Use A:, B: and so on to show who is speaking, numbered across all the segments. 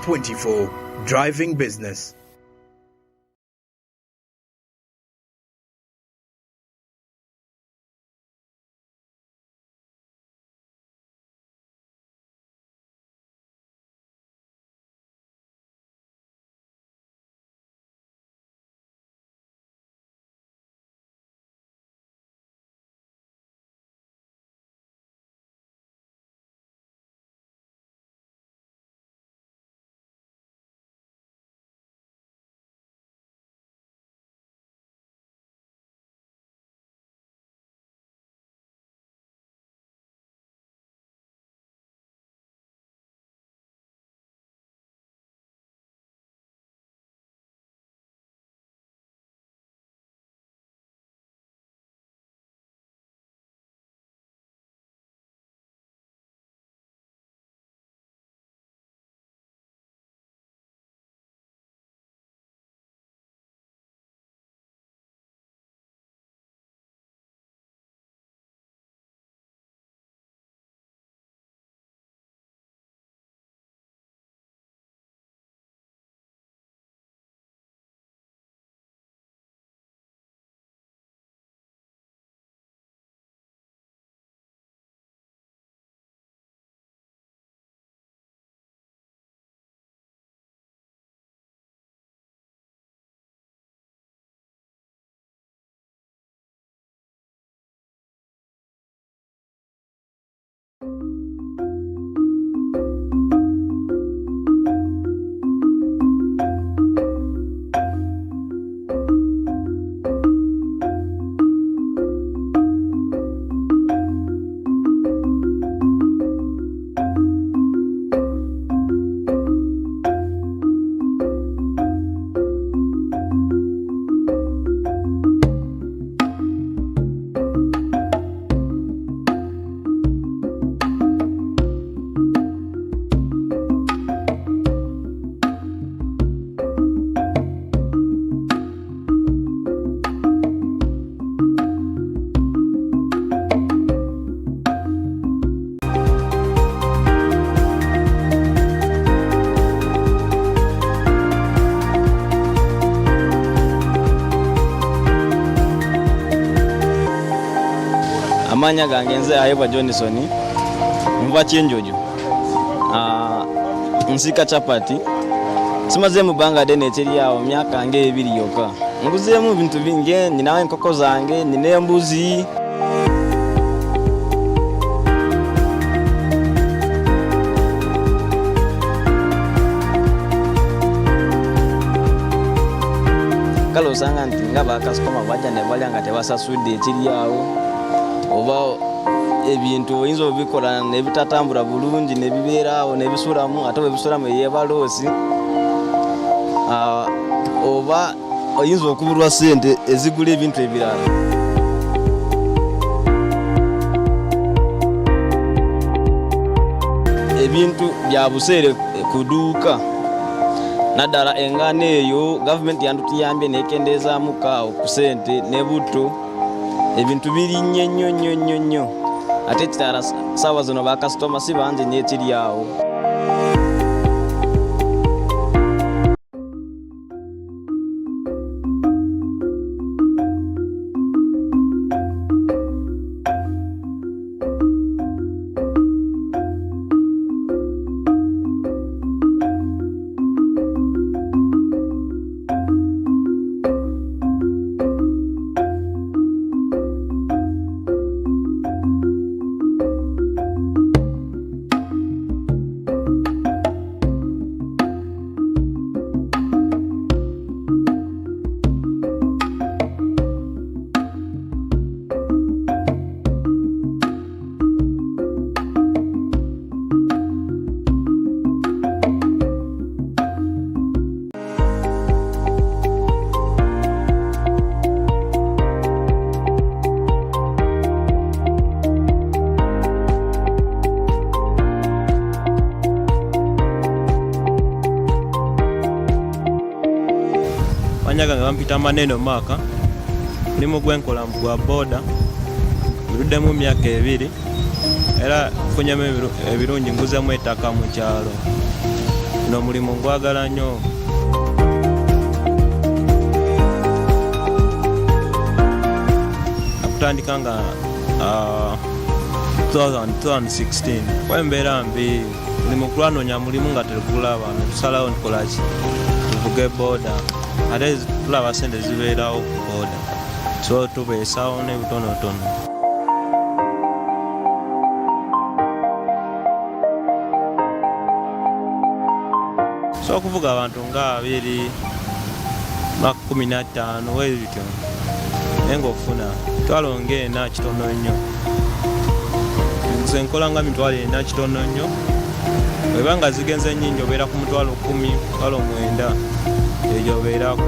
A: 24 Driving Business.
B: Amanya gange nze Ayeba Johnson mva Chenjojo nsika chapati simaze mu banga dene teri yawo myaka nge 2 yoka nguzemu bintu binge ninawe nkoko zange nine mbuzi kalo sanga ntinga ba customer baja ne bali anga tebasasude teri yawo oba ebintu oyinza obikola nebitatambula bulungi nebiberawo nebisulamu ate ebisulamu yebalosi oba oyinza okubulwa sente ezigula ebintu ebirala ebintu bya buseere kuduuka naddala engano eyo government yandutiyambye nekendeza muka ku sente nebuto ebintu biri nnyo ate kitara sawa zono ba customer sibanze nyekiri yawo
C: Wanyaga ngampita maneno maka nimo gwenkola mgwa boda birude mu myaka 2 era funyame ebirungi nguze mu ettaka mu kyalo Omulimu ngwagala nnyo. Nakutandika nga 2016 kwembeera mbi buli mukulanoonya mulimu nga tegulaba netusalawo ntukolaki tuvuge booda ate tulaba sente zibeerawo ku booda so tubeesawo n'ebitonotono. So okuvuga abantu nga 215 webityo naye ng'ofuna mitwalo ng'ena kitono nnyo. Nze nkola nga mitwalo 4 kitono nnyo. Bweba nga zigenze nnyingi obeera ku mitwalo 10, mitwalo 9 egyo obeerako.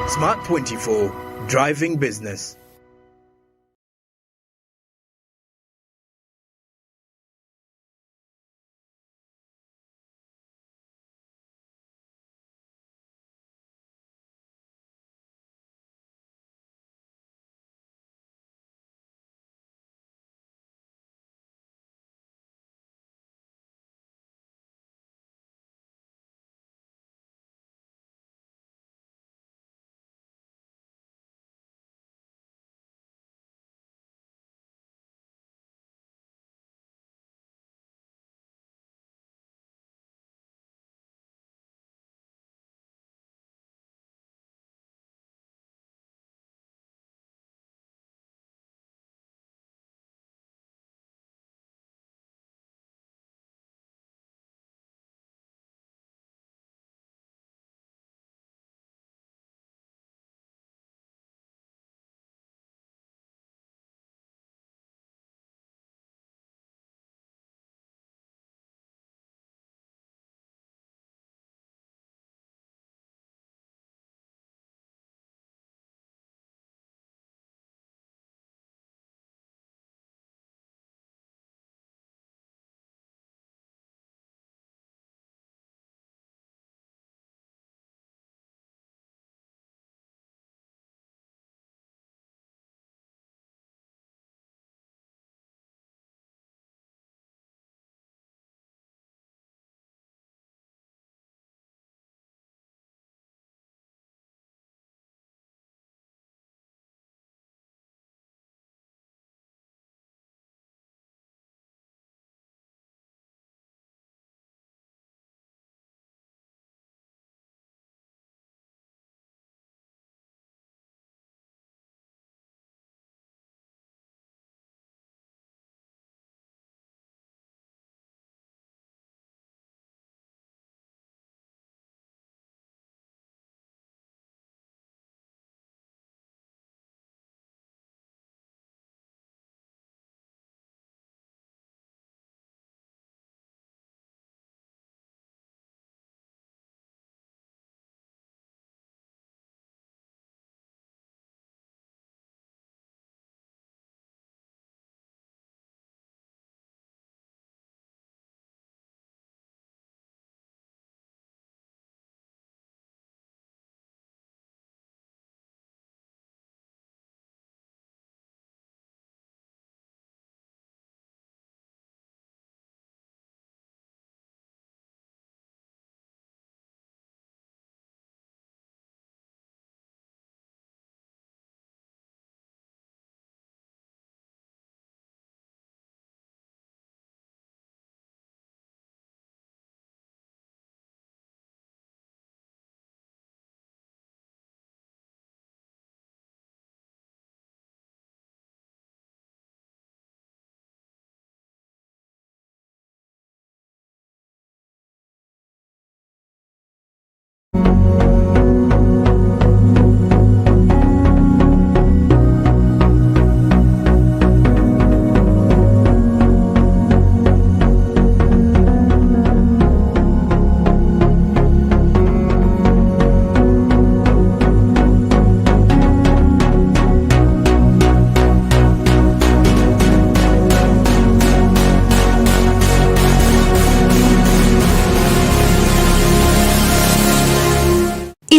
A: Smart 24, driving business.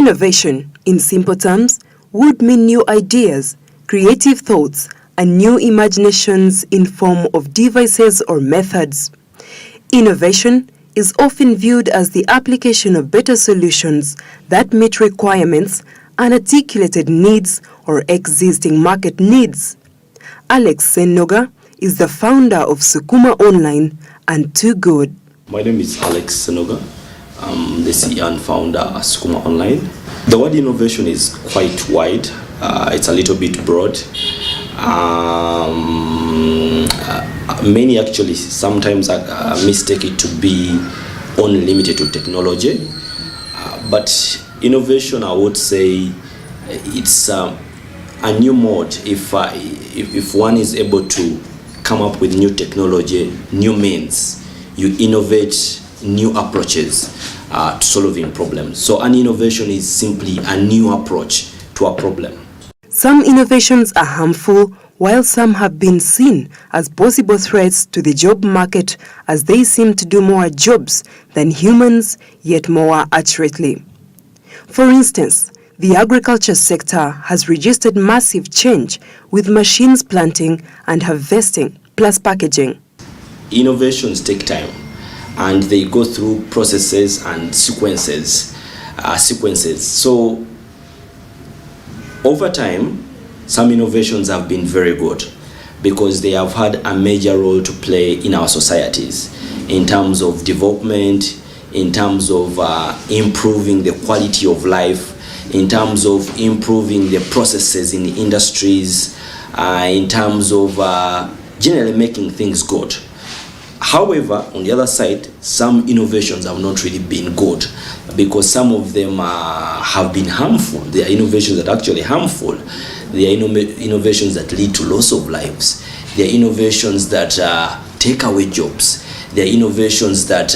D: Innovation, in simple terms, would mean new ideas, creative thoughts, and new imaginations in form of devices or methods. Innovation is often viewed as the application of better solutions that meet requirements, unarticulated needs, or existing market needs. Alex Senoga is the founder of Sukuma Online and Too Good.
E: My name is Alex Senoga. I'm the CEO and founder at Sukuma Online. The word innovation is quite wide. It's a little bit broad. Many actually sometimes mistake it to be only limited to technology. But innovation, I would say, it's a new mode. If one is able to come up with new technology, new means, you innovate new approaches to solving problems. So an innovation is simply a new approach to a problem.
D: Some innovations are harmful, while some have been seen as possible threats to the job market as they seem to do more jobs than humans, yet more accurately. For instance, the agriculture sector has registered massive change with machines planting and harvesting, plus packaging.
E: Innovations take time, and they go through processes and sequences. So over time, some innovations have been very good because they have had a major role to play in our societies in terms of development, in terms of improving the quality of life, in terms of improving the processes in the industries, in terms of generally making things good. However, on the other side, some innovations have not really been good because some of them have been harmful. They are innovations that are actually harmful. They are innovations that lead to loss of lives. They are innovations that take away jobs. They are innovations that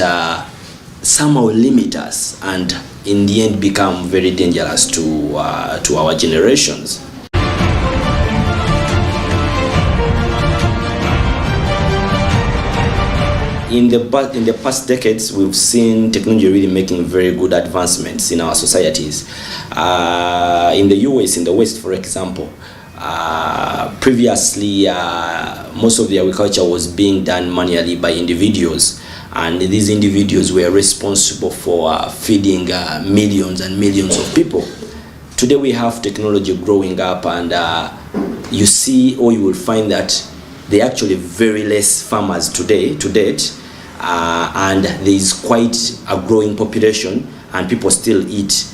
E: somehow limit us and in the end become very dangerous to our generations. In the past decades, we've seen technology really making very good advancements in our societies. In the US, in the West, for example, previously most of the agriculture was being done manually by individuals, and these individuals were responsible for feeding millions and millions of people. Today we have technology growing up, and you see, or you will find that there are actually very less farmers to date, and there is quite a growing population and people still eat,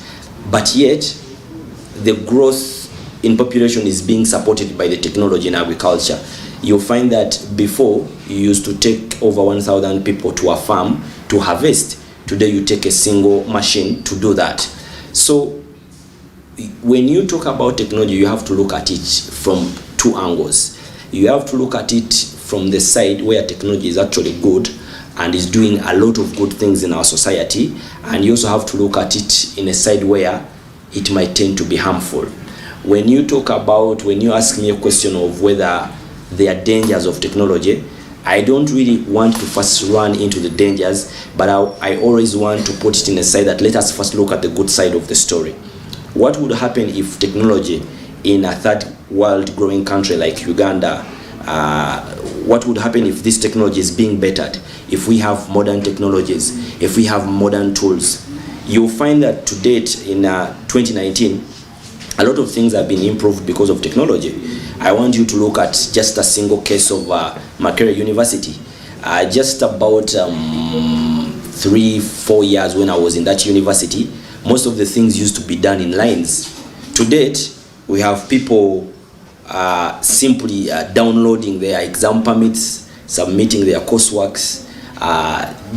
E: but yet the growth in population is being supported by the technology in agriculture. You'll find that before you used to take over 1,000 people to a farm to harvest. Today you take a single machine to do that. So when you talk about technology, you have to look at it from two angles. You have to look at it from the side where technology is actually good and is doing a lot of good things in our society, and you also have to look at it in a side where it might tend to be harmful. When you ask me a question of whether there are dangers of technology, I don't really want to first run into the dangers, but I always want to put it in a side that let us first look at the good side of the story. What would happen if technology in a third world growing country like Uganda, what would happen if this technology is being bettered, if we have modern technologies, if we have modern tools? You'll find that to date in 2019, a lot of things have been improved because of technology. I want you to look at just a single case of Makerere University. Just about 3-4 years when I was in that university, most of the things used to be done in lines. To date, we have people simply downloading their exam permits, submitting their courseworks,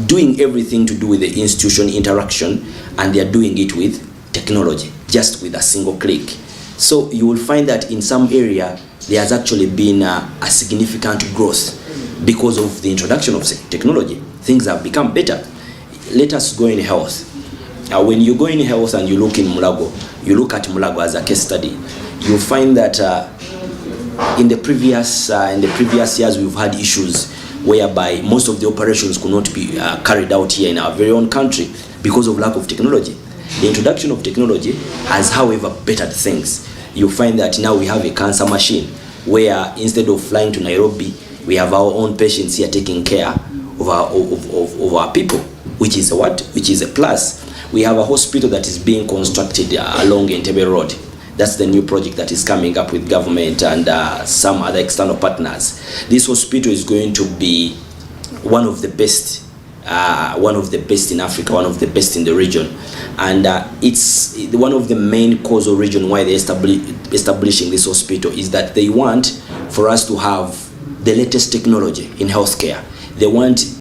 E: doing everything to do with the institution interaction, and they are doing it with technology, just with a single click. So you will find that in some area there has actually been a significant growth because of the introduction of technology. Things have become better. Let us go in health. When you go in health and you look in Mulago, you look at Mulago as a case study, you'll find that in the previous years we've had issues whereby most of the operations could not be carried out here in our very own country because of lack of technology. The introduction of technology has, however, bettered things. You find that now we have a cancer machine where instead of flying to Nairobi, we have our own patients here taking care of our people, which is a plus. We have a hospital that is being constructed along Entebbe Road. That's the new project that is coming up with government and some other external partners. This hospital is going to be one of the best in Africa, one of the best in the region, and it's one of the main causal reason why they're establishing this hospital is that they want for us to have the latest technology in healthcare. They want